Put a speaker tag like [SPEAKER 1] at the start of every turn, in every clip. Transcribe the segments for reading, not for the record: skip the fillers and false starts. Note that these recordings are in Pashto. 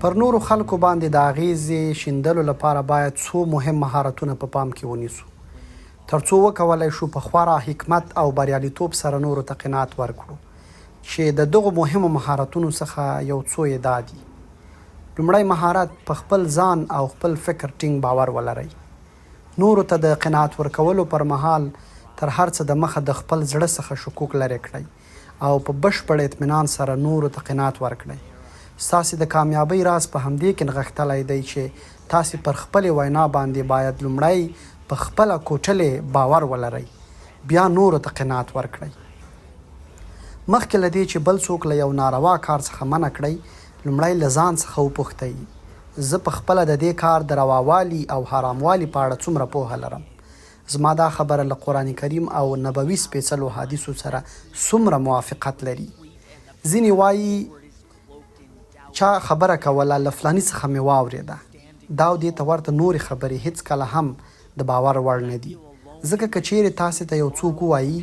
[SPEAKER 1] پر نورو خلکو باندې د اغیزې شیندلو لپاره باید څو مهم مهارتونه په پام کې ونیسو ترڅو وکولای شو په خورا حکمت او بریالیتوب سره نورو ته قناعت ورکړو چې د دغو مهمو مهارتونو څخه یو څو یې دا دي. لومړی مهارت په خپل ځان او خپل فکر ټینګ باور ولرئ. نورو ته د قناعت ورکولو پر مهال تر هر څه د مخه د خپل زړه څخه شکوک لرې کړئ او په بشپړ اطمینان سره نورو ته قناعت ورکړئ. ستاسې د کامیابۍ راز په همدې کې نغښتلی دی چې تاسې پر خپلې وینا باندې باید لومړی په خپله کوټلې باور ولرئ، بیا نورو ته قناعت ورکړئ. مخکې له دې چې بل څوک له یو ناروا کار څخه منع کړئ، لومړی له ځان څخه وپوښتئ زه په خپله د دې کار د رواوالي او حراموالي په اړه څومره پوهه لرم. زما دا خبره له قرآن کریم او نبوي سپېڅلو حدیثو سره څومره موافقت لري. ځینې وایي چا خبره کوله له فلاني څخه مې واورېده، دا او دې ته ورته نورې خبرې هیڅکله هم د باور وړ نه دي. ځکه که چیرې تاسې ته یو څوک ووایي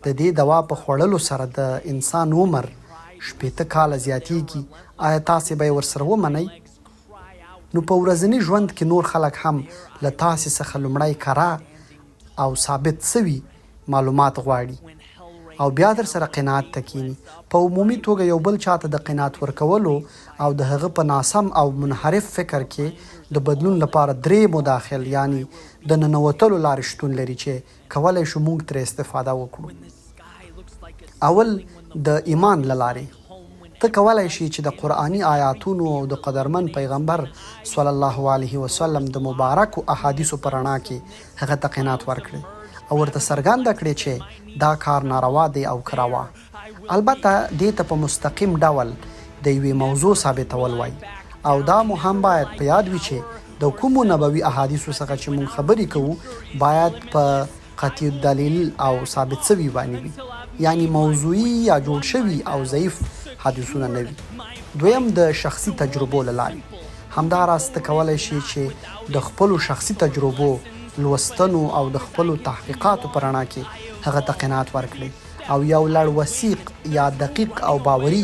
[SPEAKER 1] د دې دوا په خوړلو سره د انسان عمر 80 کاله زیاتیږي، آیا تاسې به یې ورسره ومنئ؟ نو په ورځني ژوند کې نور خلک هم له تاسې څخه لومړی کره او ثابت سوي معلومات غواړي او بیا در سره قناعت ته کینی. په عمومي توګه یو بل چاته د قناعت ورکولو او د هغه په ناسم او منحرف فکر کې د بدلون لپاره درې مداخل یعنی د ننوتلو لارې شتون لري چې کولی شو موږ ترې استفاده وکړو. اول د ایمان له لارې ته کولی شي چې د قرآني آیاتونو او د قدرمن پیغمبر صلی الله علیه وسلم د مبارکو احادیثو په رڼا کې هغه ته قناعت ورکړي او ورته څرګنده کړي چې دا کار ناروا دی او که روا. البته دې ته په مستقیم ډول د یوې موضوع ثابتول وایي او دا مو هم باید په یاد وي چې د کومو نبوي احادیثو څخه چې موږ خبرې کوو باید په قطعي دلیل او ثابت سوي باندې وي، یعنی موضوعي یا جوړ شوي او ضعیف حدیثونه نه وي. دویم د شخصي تجربو له لارې همداراز ته کولی شي چې د خپلو شخصي تجربو لوستنو او د خپلو تحقیقاتو په رڼا کې هغه ته قناعت ورکړي او یو لړ وثیق یا دقیق او باوري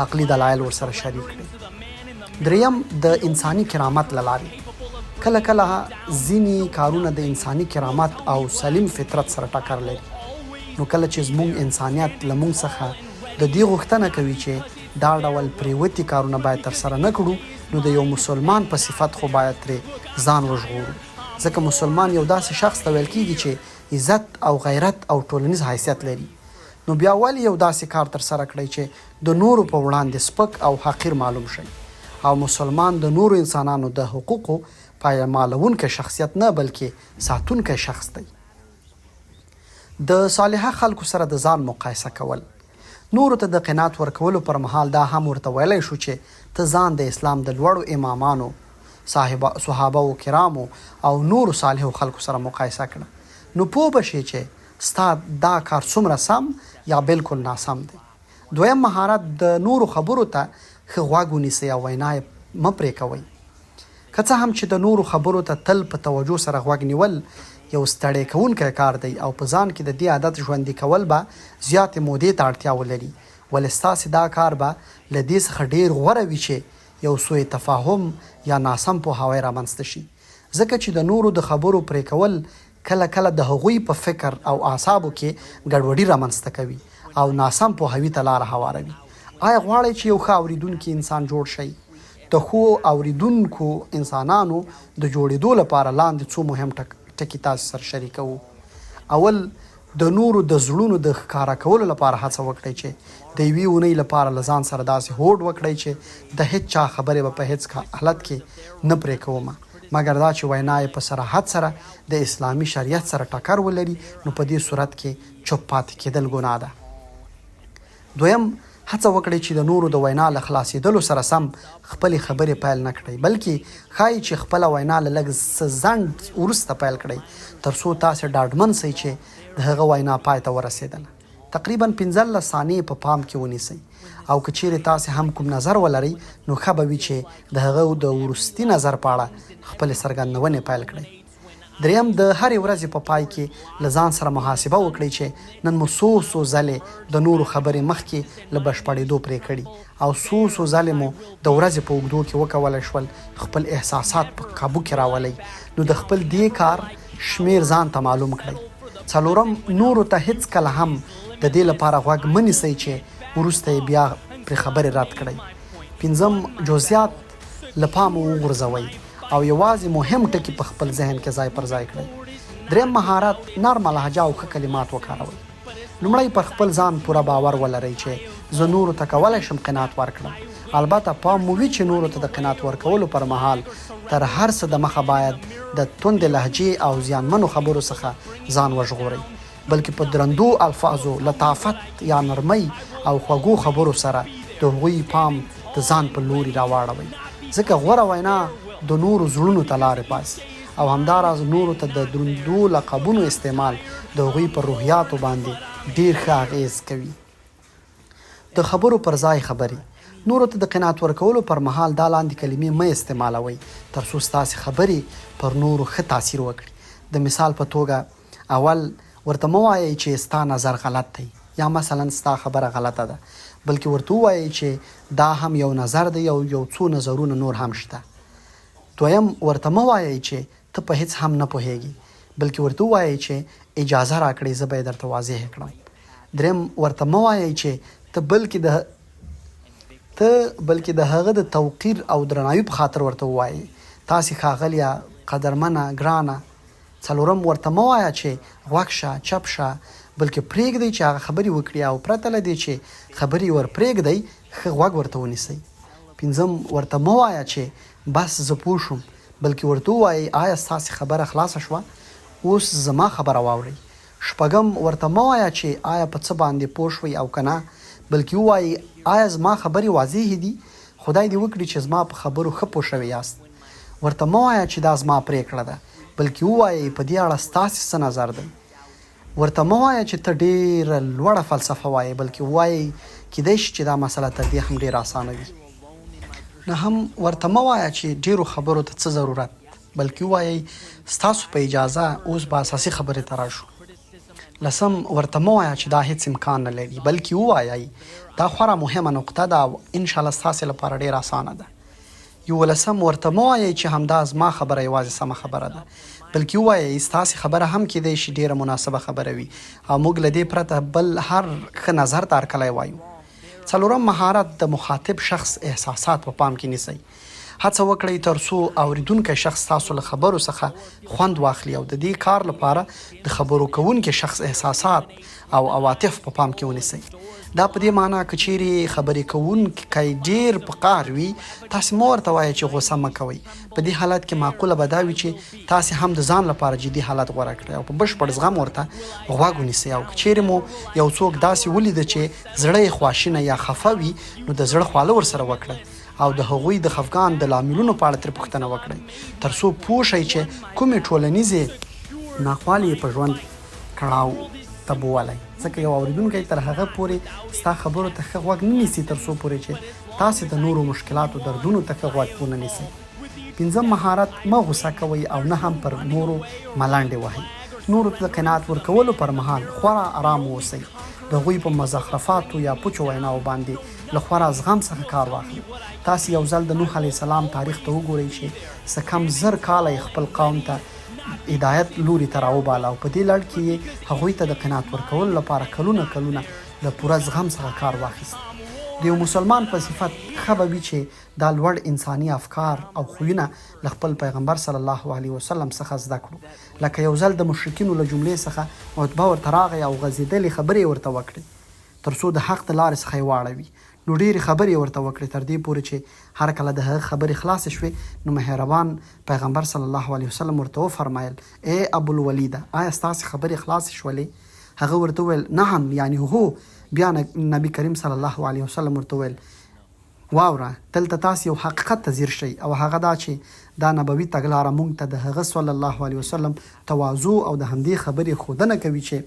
[SPEAKER 1] عقلي دلایل ورسره شریک کړي. دریم د انساني کرامت له لارې کله کله ځینې کارونه د انساني کرامت او سلیم فطرت سره ټکر لري. نو کله چې زموږ انسانیت له موږ څخه د دې غوښتنه کوي چې دا ډول پریوتي کارونه باید ترسره نه کړو، نو د یو مسلمان په صفت خو باید ترې ځان وژغورو. ځکه مسلمان یو داسې شخص ته ویل کېږي چې عزت او غیرت او ټولنیز حیثیت لري. نو بیا ولې یو داسې کار ترسره کړئ چې د نورو په وړاندې سپک او حقیر معلوم شي. او مسلمان د نورو انسانانو د حقوقو پایمالونکی شخصیت نه بلکې ساتونکی شخص دی. د صالحه خلکو سره د ځان مقایسه کول. نورو ته د قناعت ورکولو پر مهال دا هم ورته ویلی شو چې ته ځان د اسلام د لوړو امامانو، صحابه و کرامو او نورو صالحو خلکو سره مقایسه کړه، نو پوه بشي چې ستا دا کار څومره سم یا بالکل ناسم دی. دویم مهارت د نورو خبرو ته ښه غوږ ونیسئ او وینا یې مه پرې کوئ. که څه هم چې د نورو خبرو ته تل په توجه سره غوږ نیول یو ستړی کوونکی کار دی او په ځان کې د دې عادت ژوندي کول به زیاتې مودې ته اړتیا ولري، ولې ستاسې دا کار به له دې څخه ډېر غوره وي چې یو سوء تفاهم یا ناسم پوهاوی رامنځته شي. ځکه چې د نورو د خبرو پرې کول کله کله د هغوی په فکر او اعصابو کې ګډوډي رامنځته کوي او ناسم پوهاوي ته لاره هواروي. آیا غواړئ چې یو ښه اورېدونکی انسان جوړ شئ؟ د ښو اورېدونکو انسانانو د جوړېدو لپاره لاندې څو مهم ټکي تاسو سره شریکوو. اول د نورو د زړونو د ښکاره کولو لپاره هڅه وکړئ چې د یوې اونۍ لپاره له ځان سره داسې هوډ وکړئ چې د هیڅ چا خبرې به په هیڅ حالت کې نه پرې کوم، مګر دا چې وینا یې په صراحت سره د اسلامي شریعت سره ټکر ولري، نو په دې صورت کې چوپ پاتې کېدل ګناه ده. دویم هڅه وکړئ چې د نورو د وینا له خلاصېدلو سره سم خپلې خبرې پیل نه کړئ، بلکې ښایي چې خپله وینا له لږ څه ځنډ وروسته پیل کړئ تر څو تاسې ډاډمن سئ چې د هغه وینا پای ته ورسېدله. تقریبا 15 ثانیې په پام کې ونیسئ او که چیرې تاسې هم کوم نظر ولرئ نو ښه به وي چې د هغه د وروستي نظر په اړه خپلې څرګندونې پیل کړئ. دریم د هرې ورځې په پای کې له ځان سره محاسبه وکړئ چې نن مو څو ځلې د نورو خبرې مخکې له بشپړېدو پرې کړي او څو ځلې مو د ورځې په اوږدو کې وکولی شول خپل احساسات په قابو کې راولئ. نو د خپل دې کار شمیر ځان ته معلوم کړئ. څلورم، نورو ته هیڅ کله هم د دې لپاره غوږ مه نیسئ چې وروسته یې بیا پرې خبرې رد کړئ. پنځم، جزئیات له پامه وغورځوئ او یوازې مهم ټکي په خپل ذهن کې ځای پر ځای کړئ. دریم مهارت، نرمه لهجه او ښه کلمات وکاروئ. لومړی پر خپل ځان پوره باور ولرئ چې زه نورو ته کولی شم قناعت ورکړم. البته پام مو وي چې نورو ته د قناعت ورکولو پر مهال تر هر څه د مخه باید د توندې لهجې او زیانمنو خبرو څخه ځان وژغورئ، بلکې په درندو الفاظو، لطافت یا نرمۍ او خوږو خبرو سره د هغوی پام د ځان په لوري راواړوئ، ځکه غوره وینا د نورو زړونو ته لارې باسي او همداراز نورو ته د دروندو لقبونو استعمال د هغوی پر روحیاتو باندې ډیر ښه اغیز کوي. د خبرو پر ځای خبرې، نورو ته د قناعت ورکولو پر مهال دا لاندې کلمې مه استعمالوئ تر څو ستاسې خبرې پر نورو ښه تاثیر وکړي. د مثال په توګه، اول ورته مه وایئ چې ستا نظر غلط دی یا مثلا ستا خبره غلطه ده، بلکې ورته ووایئ چې دا هم یو نظر دی او یو څو نظرونه نور هم شته. دویم، ورته مه وایئ چې ته په هیڅ هم نه پوهیږي، بلکې ورته ووایئ چې اجازه راکړئ زه به یې درته واضح کړم. دریم، ورته مه وایئ چې ته بلکې د هغه د توقیر او درناوي په خاطر ورته ووایئ تاسې ښاغلیه، قدرمنه، ګرانه. څلورم، ورته مه وایه چې غوږ شه، چپ شه، بلکې پرېږدئ چې هغه خبرې وکړي او پرته له دې چې خبرې ور پرېږدئ ښه غوږ ورته ونیسئ. پنځم، ورته مه وایه چې بس زه پوه شوم، بلکې ورته ووایئ آیا ستاسې خبره خلاصه شوه، اوس زما خبره واورئ. شپږم، ورته مه وایه چې آیا په څه باندې پوه شوئ او که نه، بلکې ووایئ آیا زما خبرې واضح دي، خدای دې وکړي چې زما په خبرو ښه پوه شوي یاست. ورته مه وایه چې دا زما پرېکړه ده، بلکې ووایئ په دې اړه ستاسې څه نظر دی. ورته مه وایه چې ته ډېره لوړه فلسفه وایې، بلکې ووایئ کیدای شي چې دا مسله تر دې هم ډېره اسانه وي. نهم، ورته مه وایه چې ډېرو خبرو ته څه ضرورت، بلکې ووایئ ستاسو په اجازه اوس به اساسي خبرې ته راشو. لسم، ورته مه وایه چې دا هیڅ امکان نه لري، بلکې ووایئ دا خورا مهمه نقطه ده او انشاءالله ستاسې لپاره ډېره اسانه ده. 11، ورته مه وایئ چې همدا زما خبره یوازې سمه خبره ده، بلکې ووایئ ستاسې خبره هم کیدای شي ډېره مناسبه خبره وي او موږ له دې پرته بل هر ښه نظر ته هرکلی وایو. څلورم مهارت، د مخاطب شخص احساسات په پام کې نیسئ. هڅه وکړئ تر څو اوریدونکی شخص تاسو له خبرو څخه خوند واخلي او د دې کار لپاره د خبرو کوونکي شخص احساسات او عواطف په پام کې ونیسئ. دا په دې معنی که چیرې خبرې کوونکی ډېر په قهر وي تاسې مه ورته وایئ چې غوسه مه کوئ. په دې حالت کې معقوله به دا وي چې تاسې هم د ځان لپاره جدي حالت غوره کړئ او په بشپړ زغم ورته غوږ ونیسئ. او که چیرې مو یو څوک داسې ولیده چې زړه یې خواشینه یا خفه وي نو د زړه خواله ورسره وکړئ او د هغوی د خفګان د لاملونو په اړه ترې پوښتنه وکړئ تر څو پوه شئ چې کومې ټولنیزې ناخوالې په ژوند کړاو ته بولی. ځکه یو اوریدونکی تر هغه پورې ستا خبرو ته ښه غوږ نه نیسي تر څو پورې چې تاسې د نورو مشکلاتو دردونو ته ښه غوږ ونه نیسئ. پنځم مهارت، مه غوسه کوئ او نه هم پر نورو ملنډې وهئ. نورو ته د قناعت ورکولو پر مهال خورا ارام اوسئ. د هغوی په مزخرفاتو یا پوچو ویناو باندې له خورا زغم څخه کار واخلئ. تاسې یو ځل د نوح علیه السلام تاریخ ته وګورئ چې څه کم 1000 کاله خپل قوم ته هدایت لوري ته راوباله او په دې لړ کې هغوی ته د قناعت ورکولو لپاره کلونه له پوره زغم څخه کار واخیست. د یو مسلمان په صفت ښه به وي چې دا لوړ انساني افکار او خویونه له خپل پیغمبر صلی الله علیه وسلم څخه زده کړو. لکه یو ځل د مشرکینو له جملې څخه عتبه ورته راغی او غځېدلې خبرې ورته وکړې تر څو د حق د لارې څخه یې واړوي. نو ډېرې خبرې ورته وکړې تر دې پورې چې هر کله د هغه خبرې خلاصې شوې نو مهربان پیغمبر صلی الله علیه وسلم ورته وفرمایل ای ابوالولیده آیا ستاسې خبرې خلاصې شولې؟ هغه ورته وویل نعم یعنی هو. بیا نبی کریم صلی الله علیه وسلم ورته وویل واوره دلته تاسې یو حقیقت ته ځیر شئ او هغه دا چې دا نبوي تګلاره موږ ته د هغه صلی الله علیه وسلم تواضع او د همدې خبرې ښودنه کوي چې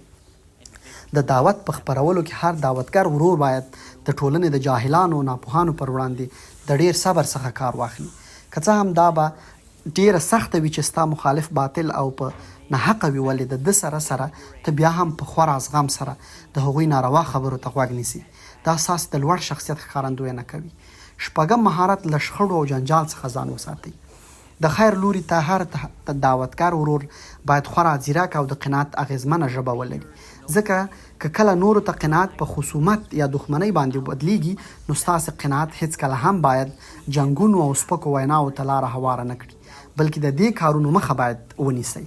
[SPEAKER 1] د دعوت په خپرولو کې هر دعوتګر ورور باید د ټولنې د جاهلانو ناپوهانو پر وړاندې د ډیر صبر څخه کار واخلي. که څه هم دا به ډیره سخته وي چې ستا مخالف باطل او په ناحقه وي، ولې د ده سره ته بیا هم په خورا زغم سره د هغوی ناروا خبرو ته غوږ نیسي. دا اساس د لوړ شخصیت ښکارندویه کوي. شپږم مهارت له شخړو او جنجال څخه ځان وساتئ. د خیر لوري ته هر دعوتکار ورور باید خورا ځیرک او د قناعت اغیزمنه ژبه ولري، ځکه که کله نورو ته قناعت په خصومت یا دښمنۍ باندې بدلیږي نو ستاسې قناعت هیڅکله هم باید جنګونو او سپکو ویناو ته لاره هواره نه کړي، بلکې د دې کارونو مخه باید ونیسئ.